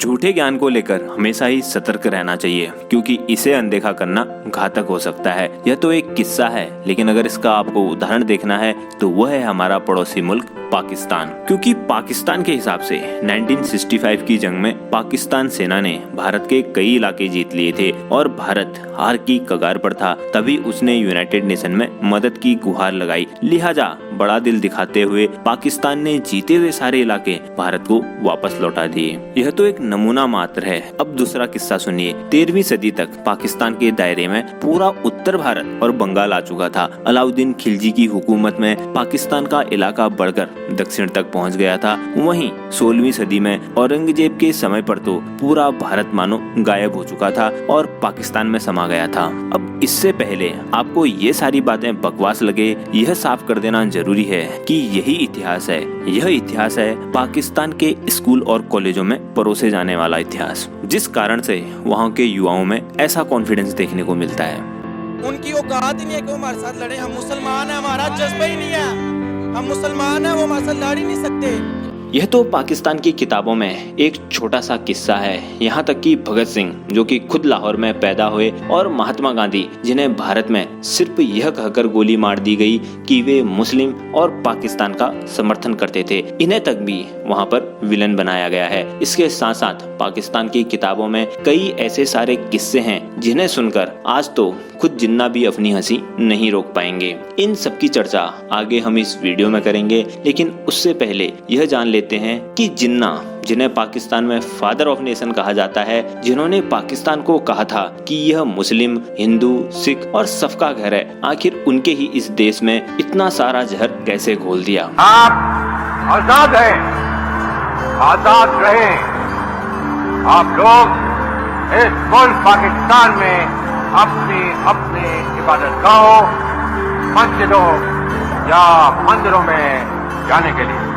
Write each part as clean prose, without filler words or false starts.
झूठे ज्ञान को लेकर हमेशा ही सतर्क रहना चाहिए, क्योंकि इसे अनदेखा करना घातक हो सकता है। यह तो एक किस्सा है, लेकिन अगर इसका आपको उदाहरण देखना है तो वह है हमारा पड़ोसी मुल्क पाकिस्तान। क्योंकि पाकिस्तान के हिसाब से 1965 की जंग में पाकिस्तान सेना ने भारत के कई इलाके जीत लिए थे और भारत हार की कगार पर था। तभी उसने यूनाइटेड नेशन में मदद की गुहार लगाई। लिहाजा बड़ा दिल दिखाते हुए पाकिस्तान ने जीते हुए सारे इलाके भारत को वापस लौटा दिए। यह तो एक नमूना मात्र है। अब दूसरा किस्सा सुनिए। 13वीं सदी तक पाकिस्तान के दायरे में पूरा उत्तर भारत और बंगाल आ चुका था। अलाउद्दीन खिलजी की हुकूमत में पाकिस्तान का इलाका बढ़कर दक्षिण तक पहुंच गया था। वहीं 16वीं सदी में औरंगजेब के समय पर तो पूरा भारत मानो गायब हो चुका था और पाकिस्तान में समा गया था। अब इससे पहले आपको ये सारी बातें बकवास लगे, यह साफ कर देना जरूरी है कि यही इतिहास है। यह इतिहास है पाकिस्तान के स्कूल और कॉलेजों में परोसे जाने वाला इतिहास, जिस कारण से वहाँ के युवाओं में ऐसा कॉन्फिडेंस देखने को मिलता है। उनकी औकात ही नहीं है कि वो हमारे साथ लड़े। हम मुसलमान हैं, हमारा जज्बा ही नहीं है। हम मुसलमान हैं, वो हमारे साथ लड़ ही नहीं सकते। यह तो पाकिस्तान की किताबों में एक छोटा सा किस्सा है। यहाँ तक कि भगत सिंह, जो कि खुद लाहौर में पैदा हुए, और महात्मा गांधी, जिन्हें भारत में सिर्फ यह कहकर गोली मार दी गई कि वे मुस्लिम और पाकिस्तान का समर्थन करते थे, इन्हें तक भी वहाँ पर विलन बनाया गया है। इसके साथ साथ पाकिस्तान की किताबों में कई ऐसे सारे किस्से हैं जिन्हें सुनकर आज तो खुद जिन्ना भी अपनी हंसी नहीं रोक पाएंगे। इन सब की चर्चा आगे हम इस वीडियो में करेंगे, लेकिन उससे पहले यह जान लेते हैं कि जिन्ना, जिन्हें पाकिस्तान में फादर ऑफ नेशन कहा जाता है, जिन्होंने पाकिस्तान को कहा था कि यह मुस्लिम, हिंदू, सिख और सबका घर है, आखिर उनके ही इस देश में इतना सारा जहर कैसे घोल दिया। आप आजाद हैं, आजाद रहें। आप लोग इस मुल्क पाकिस्तान में अपनी अपनी इबादतगाहों, मस्जिदों या मंदिरों में जाने के लिए।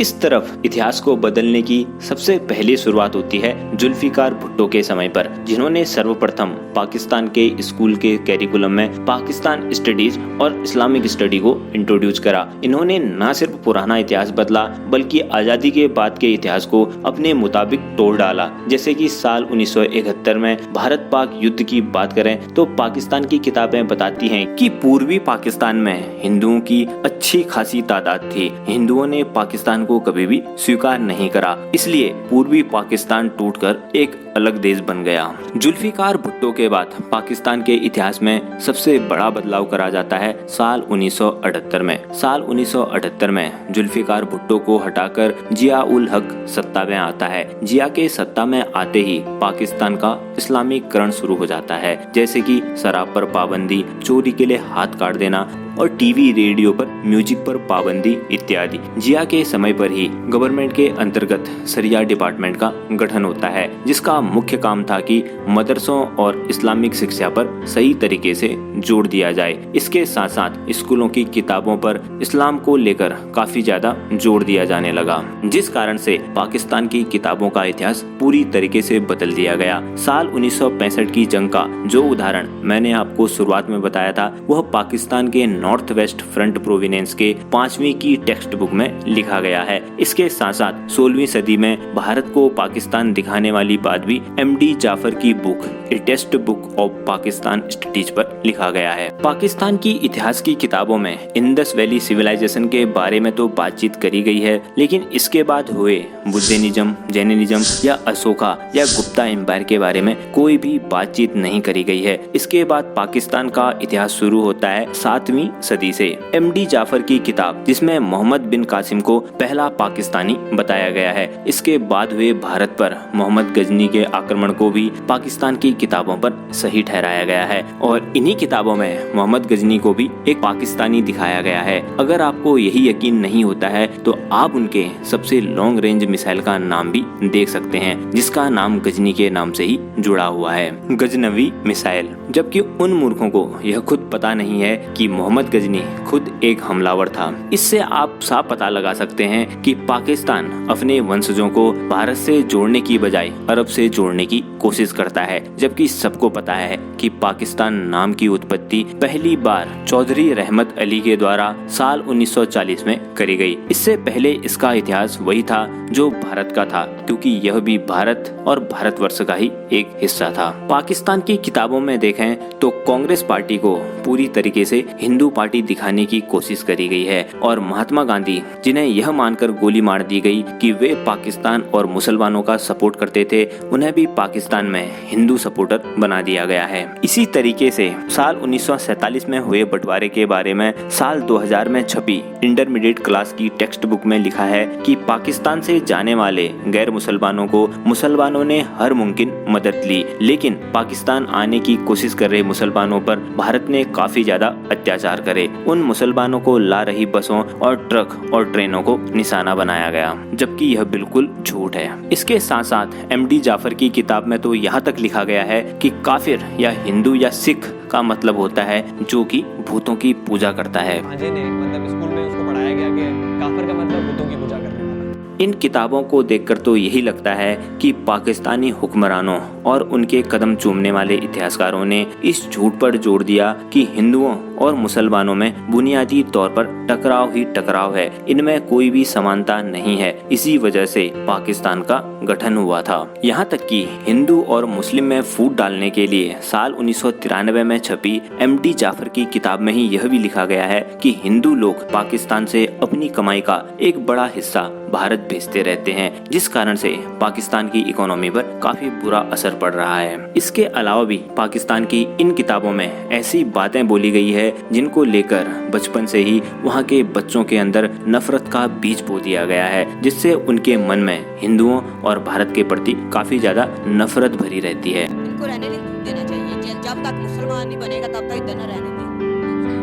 इस तरफ इतिहास को बदलने की सबसे पहली शुरुआत होती है जुल्फिकार भुट्टो के समय पर, जिन्होंने सर्वप्रथम पाकिस्तान के स्कूल के कैरिकुलम में पाकिस्तान स्टडीज और इस्लामिक स्टडी को इंट्रोड्यूस करा। इन्होंने न सिर्फ पुराना इतिहास बदला, बल्कि आजादी के बाद के इतिहास को अपने मुताबिक तोड़ डाला। जैसे कि साल 1971 में भारत पाक युद्ध की बात करें तो पाकिस्तान की किताबें बताती हैं कि पूर्वी पाकिस्तान में हिंदुओं की अच्छी खासी तादाद थी। हिंदुओं ने पाकिस्तान को कभी भी स्वीकार नहीं करा, इसलिए पूर्वी पाकिस्तान टूटकर एक अलग देश बन गया। जुल्फिकार भुट्टो के बाद पाकिस्तान के इतिहास में सबसे बड़ा बदलाव करा जाता है साल 1978 में। साल 1978 में जुल्फिकार भुट्टो को हटाकर जिया उल हक सत्ता में आता है। जिया के सत्ता में आते ही पाकिस्तान का इस्लामीकरण शुरू हो जाता है, जैसे कि शराब पर पाबंदी, चोरी के लिए हाथ काट देना और टीवी रेडियो पर म्यूजिक पर पाबंदी इत्यादि। जिया के समय पर ही गवर्नमेंट के अंतर्गत शरिया डिपार्टमेंट का गठन होता है, जिसका मुख्य काम था कि मदरसों और इस्लामिक शिक्षा पर सही तरीके से जोर दिया जाए। इसके साथ साथ स्कूलों की किताबों पर इस्लाम को लेकर काफी ज्यादा जोर दिया जाने लगा, जिस कारण से पाकिस्तान की किताबों का इतिहास पूरी तरीके से बदल दिया गया। साल 1965 की जंग का जो उदाहरण मैंने आपको शुरुआत में बताया था, वह पाकिस्तान के नॉर्थ वेस्ट फ्रंट प्रोविनेंस के 5वीं की टेक्स्ट बुक में लिखा गया है। इसके साथ साथ 16वीं सदी में भारत को पाकिस्तान दिखाने वाली बात भी MD जाफर की book A text book of Pakistan studies पर लिखा गया है। पाकिस्तान की इतिहास की किताबों में इंडस वैली सिविलाइजेशन के बारे में तो बातचीत करी गई है, लेकिन इसके बाद हुए बुद्धिज्म, जैनिज्म या अशोका या गुप्ता एम्पायर के बारे में कोई भी बातचीत नहीं करी गई है। इसके बाद पाकिस्तान का इतिहास शुरू होता है 7वीं सदी से। MD जाफर की किताब, जिसमें मोहम्मद बिन कासिम को पहला पाकिस्तानी बताया गया है। इसके बाद हुए भारत पर मोहम्मद गजनी के आक्रमण को भी पाकिस्तान की किताबों पर सही ठहराया गया है और इन्हीं किताबों में मोहम्मद गजनी को भी एक पाकिस्तानी दिखाया गया है। अगर आपको यही यकीन नहीं होता है तो आप उनके सबसे लॉन्ग रेंज मिसाइल का नाम भी देख सकते हैं, जिसका नाम गजनी के नाम से ही जुड़ा हुआ है, गजनवी मिसाइल। जबकि उन मूर्खों को यह खुद पता नहीं है कि मोहम्मद गजनी खुद एक हमलावर था। इससे आप साफ पता लगा सकते हैं कि पाकिस्तान अपने वंशजों को भारत से जोड़ने की बजाय अरब से जोड़ने की कोशिश करता है, जबकि सबको पता है कि पाकिस्तान नाम की उत्पत्ति पहली बार चौधरी रहमत अली के द्वारा साल 1940 में करी गई। इससे पहले इसका इतिहास वही था जो भारत का था, क्योंकि यह भी भारत और भारतवर्ष का ही एक हिस्सा था। पाकिस्तान की किताबों में देखें तो कांग्रेस पार्टी को पूरी तरीके से हिंदू पार्टी दिखाने की कोशिश करी गई है और महात्मा गांधी, जिन्हें यह मानकर गोली मार दी गई कि वे पाकिस्तान और मुसलमानों का सपोर्ट करते थे, उन्हें भी पाकिस्तान में हिंदू सपोर्टर बना दिया गया है। इसी तरीके से साल 1947 में हुए बंटवारे के बारे में साल 2000 में छपी इंटरमीडिएट क्लास की टेक्स्ट बुक में लिखा है कि पाकिस्तान से जाने वाले गैर मुसलमानों को मुसलमानों ने हर मुमकिन मदद ली, लेकिन पाकिस्तान आने की कोशिश कर रहे मुसलमानों पर भारत ने काफी ज्यादा अत्याचार करे। उन मुसलमानों को ला रही बसों और ट्रक और ट्रेनों को निशाना बनाया गया, जबकि यह बिल्कुल झूठ है। इसके साथ साथ एमडी जाफर की किताब में तो यहाँ तक लिखा गया है कि काफिर या हिंदू या सिख का मतलब होता है जो कि भूतों की पूजा करता है। मतलब स्कूल में उसको पढ़ाया गया कि काफिर का मतलब भूतों की पूजा करने वाला। इन किताबों को देखकर तो यही लगता है कि पाकिस्तानी हुक्मरानों और उनके कदम चूमने वाले इतिहासकारों ने इस झूठ पर जोर दिया कि हिंदुओं और मुसलमानों में बुनियादी तौर पर टकराव ही टकराव है, इनमें कोई भी समानता नहीं है। इसी वजह से पाकिस्तान का गठन हुआ था। यहाँ तक कि हिंदू और मुस्लिम में फूट डालने के लिए साल 1993 में छपी एमडी जाफर की किताब में ही यह भी लिखा गया है कि हिंदू लोग पाकिस्तान से अपनी कमाई का एक बड़ा हिस्सा भारत भेजते रहते हैं, जिस कारण से पाकिस्तान की इकोनॉमी पर काफी बुरा असर पड़ रहा है। इसके अलावा भी पाकिस्तान की इन किताबों में ऐसी बातें बोली गई है जिनको लेकर बचपन से ही वहाँ के बच्चों के अंदर नफरत का बीज बो दिया गया है, जिससे उनके मन में हिंदुओं और भारत के प्रति काफी ज्यादा नफरत भरी रहती है। इनको रहने देना चाहिए, जब तक मुसलमान नहीं बनेगा तब तक इधर न रहने दें।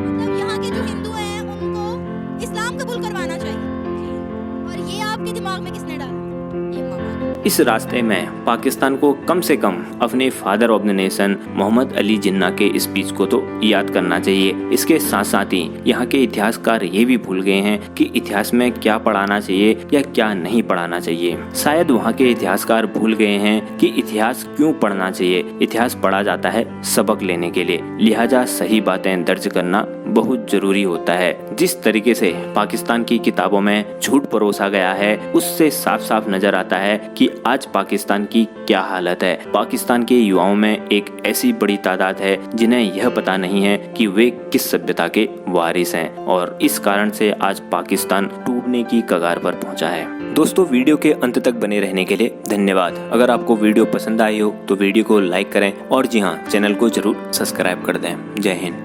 मतलब यहाँ के जो हिंदू हैं उनको इस्लाम कबूल करवाना चाहिए। और ये आपके दिमाग में किसने डाला? ये मामा। इस रास्ते में पाकिस्तान को कम से कम अपने father of the nation Mohammad Ali Jinnah के स्पीच को तो याद करना चाहिए। इसके साथ साथ ही यहाँ के इतिहासकार ये भी भूल गए हैं कि इतिहास में क्या पढ़ाना चाहिए या क्या नहीं पढ़ाना चाहिए। शायद वहाँ के इतिहासकार भूल गए हैं कि इतिहास क्यों पढ़ना चाहिए। इतिहास पढ़ा जाता है सबक लेने के लिए, लिहाजा सही बातें दर्ज करना बहुत जरूरी होता है। जिस तरीके से पाकिस्तान की किताबों में झूठ परोसा गया है, उससे साफ साफ नजर आता है कि आज पाकिस्तान की क्या हालत है। पाकिस्तान के युवाओं में एक ऐसी बड़ी तादाद है जिन्हें यह पता नहीं है कि वे किस सभ्यता के वारिस हैं, और इस कारण से आज पाकिस्तान डूबने की कगार पर पहुंचा है। दोस्तों, वीडियो के अंत तक बने रहने के लिए धन्यवाद। अगर आपको वीडियो पसंद आई हो तो वीडियो को लाइक करें और जी हाँ, चैनल को जरूर सब्सक्राइब कर दें। जय हिंद।